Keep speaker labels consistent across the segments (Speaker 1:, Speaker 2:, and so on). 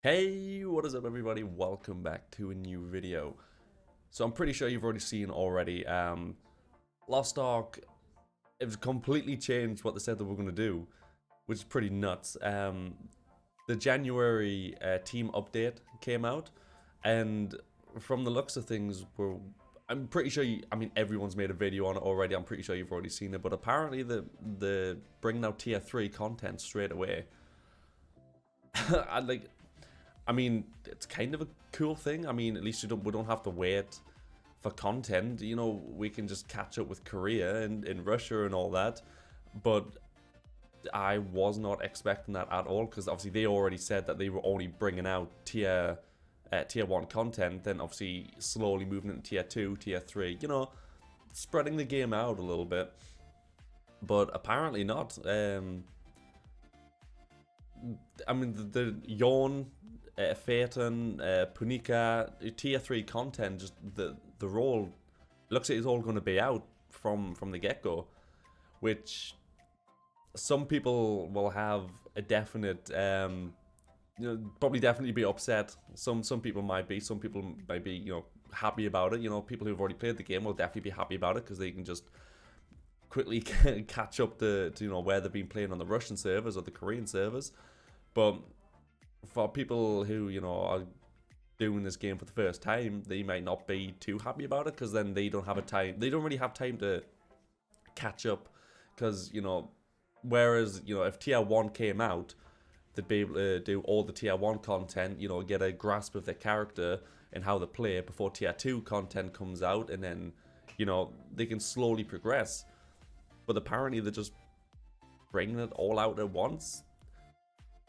Speaker 1: Hey, what is up everybody? Welcome back to a new video. So I'm pretty sure you've already seen already, Lost Ark, it's completely changed what they said they were going to do, which is pretty nuts. The January team update came out, and from the looks of things, I'm pretty sure everyone's made a video on it already. I'm pretty sure you've already seen it, but apparently the bringing out tier 3 content straight away. It's kind of a cool thing. At least we don't have to wait for content. You know, we can just catch up with Korea and Russia and all that. But I was not expecting that at all, because obviously they already said that they were only bringing out tier 1 content, then obviously slowly moving into tier 2, tier 3. You know, spreading the game out a little bit. But apparently not. The Yawn, Phaeton, Punika, tier 3 content, just the role looks like it's all going to be out from the get-go, which some people will have a definite, probably definitely be upset. Some people might be, happy about it. You know, people who've already played the game will definitely be happy about it, because they can just quickly catch up to where they've been playing on the Russian servers or the Korean servers. But for people who, are doing this game for the first time, they might not be too happy about it, because then they don't really have time to catch up, because, whereas, if tier 1 came out, they'd be able to do all the tier 1 content, get a grasp of their character and how they play before tier 2 content comes out, and then, they can slowly progress. But apparently they're just bringing it all out at once.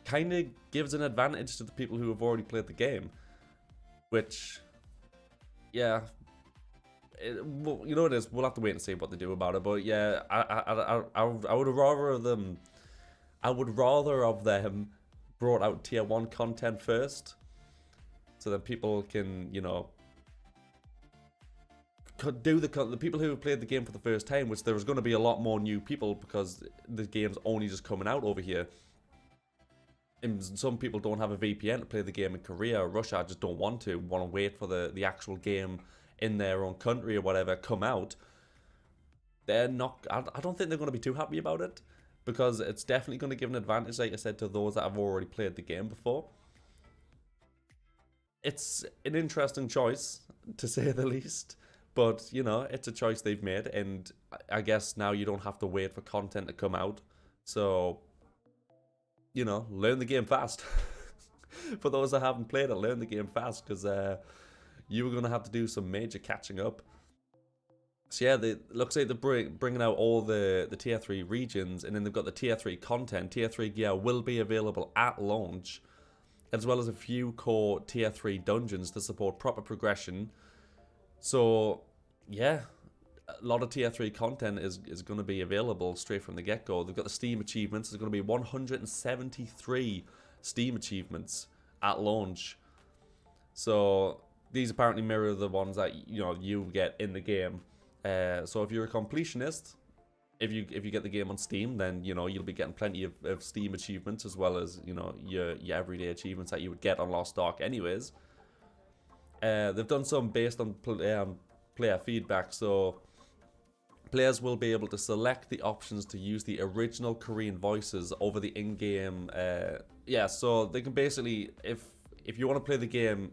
Speaker 1: Kind of gives an advantage to the people who have already played the game, which, yeah, well, you know what it is. We'll have to wait and see what they do about it. But yeah, I would rather of them. I would rather of them brought out tier 1 content first, so that people can, could do the people who have played the game for the first time, which there's going to be a lot more new people because the game's only just coming out over here. And some people don't have a VPN to play the game in Korea or Russia, just don't want to wait for the actual game in their own country or whatever come out. They're not, I don't think they're going to be too happy about it, because it's definitely going to give an advantage, like I said, to those that have already played the game before. It's an interesting choice, to say the least, but, it's a choice they've made, and I guess now you don't have to wait for content to come out, so learn the game fast. For those that haven't played it, learn the game fast, because you're going to have to do some major catching up. So yeah, looks like they're bringing out all the tier 3 regions, and then they've got the tier 3 content. Tier 3 gear will be available at launch, as well as a few core tier 3 dungeons to support proper progression. So yeah, a lot of tier 3 content is going to be available straight from the get-go. They've got the Steam achievements. There's going to be 173 Steam achievements at launch. So these apparently mirror the ones that you get in the game. So if you're a completionist, if you get the game on Steam, then you'll be getting plenty of Steam achievements, as well as your everyday achievements that you would get on Lost Ark anyways. They've done some based on player feedback, so players will be able to select the options to use the original Korean voices over the in-game. So they can basically, if you want to play the game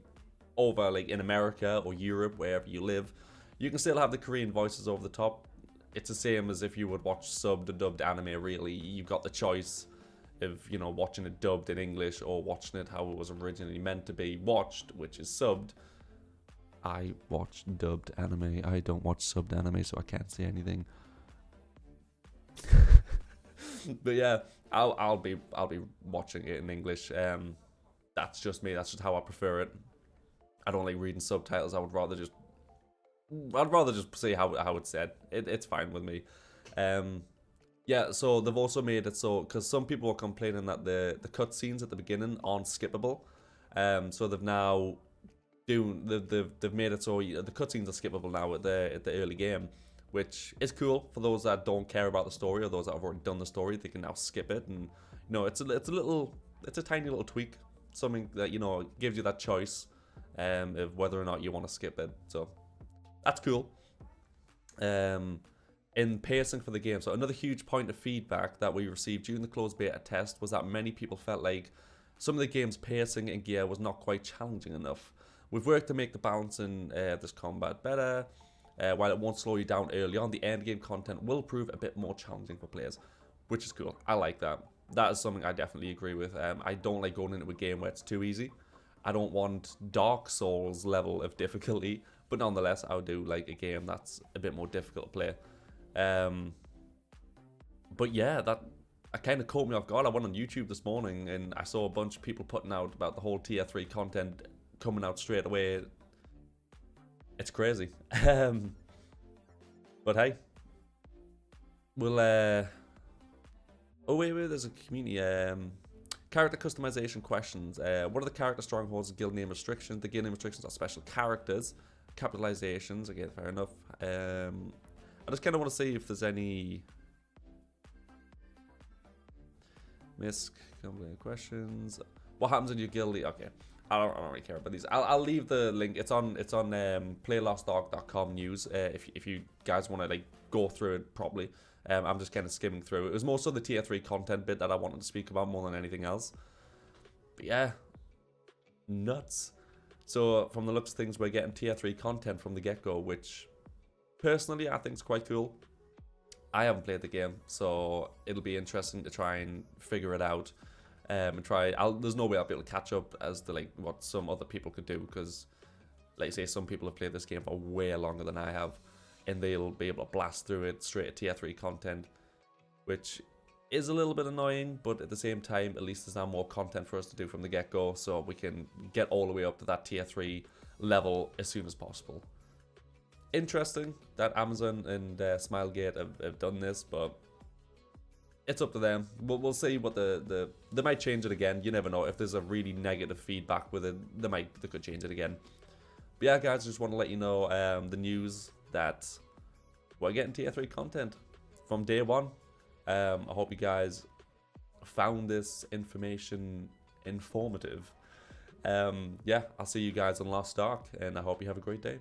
Speaker 1: over like in America or Europe, wherever you live, you can still have the Korean voices over the top. It's the same as if you would watch subbed or dubbed anime. Really, you've got the choice of watching it dubbed in English or watching it how it was originally meant to be watched, which is subbed. I watch dubbed anime. I don't watch subbed anime, so I can't say anything. But yeah, I'll be watching it in English. That's just me. That's just how I prefer it. I don't like reading subtitles. I'd rather just see how it's said. It's fine with me. Yeah. So they've also made it so, because some people were complaining that the cutscenes at the beginning aren't skippable. So they've now they've made it so the cutscenes are skippable now at the early game, which is cool for those that don't care about the story, or those that have already done the story. They can now skip it, and it's a tiny little tweak something that, you know, gives you that choice of whether or not you want to skip it. So that's cool. In pacing for the game, so another huge point of feedback that we received during the closed beta test was that many people felt like some of the game's pacing and gear was not quite challenging enough. We've worked to make the balance in this combat better. While it won't slow you down early on, the end game content will prove a bit more challenging for players, which is cool. I like that. That is something I definitely agree with. I don't like going into a game where it's too easy. I don't want Dark Souls level of difficulty, but nonetheless, I would do like a game that's a bit more difficult to play. But yeah, that kind of caught me off guard. I went on YouTube this morning and I saw a bunch of people putting out about the whole tier 3 content coming out straight away. It's crazy. But hey, we'll oh wait, there's a community character customization questions. What are the character strongholds and guild name restrictions? The guild name restrictions are special characters, capitalizations. Again, fair enough. I just kind of want to see if there's any questions. What happens in your guild? Okay, I don't really care about these. I'll leave the link. It's on playlostdog.com news. If you guys want to like go through it properly. I'm just kind of skimming through. It was more so the tier 3 content bit that I wanted to speak about more than anything else. But yeah, nuts. So from the looks of things, we're getting tier 3 content from the get-go, which personally I think is quite cool. I haven't played the game, so it'll be interesting to try and figure it out. And try. There's no way I'll be able to catch up as to like what some other people could do, because, like I say, some people have played this game for way longer than I have, and they'll be able to blast through it straight at tier 3 content, which is a little bit annoying, but at the same time, at least there's now more content for us to do from the get-go, so we can get all the way up to that tier 3 level as soon as possible. Interesting that Amazon and Smilegate have done this, but it's up to them. We'll see what they might change it again. You never know. If there's a really negative feedback with it, they could change it again. But yeah, guys, just want to let you know the news that we're getting tier 3 content from day one. I hope you guys found this information informative. Yeah, I'll see you guys on Lost Ark, and I hope you have a great day.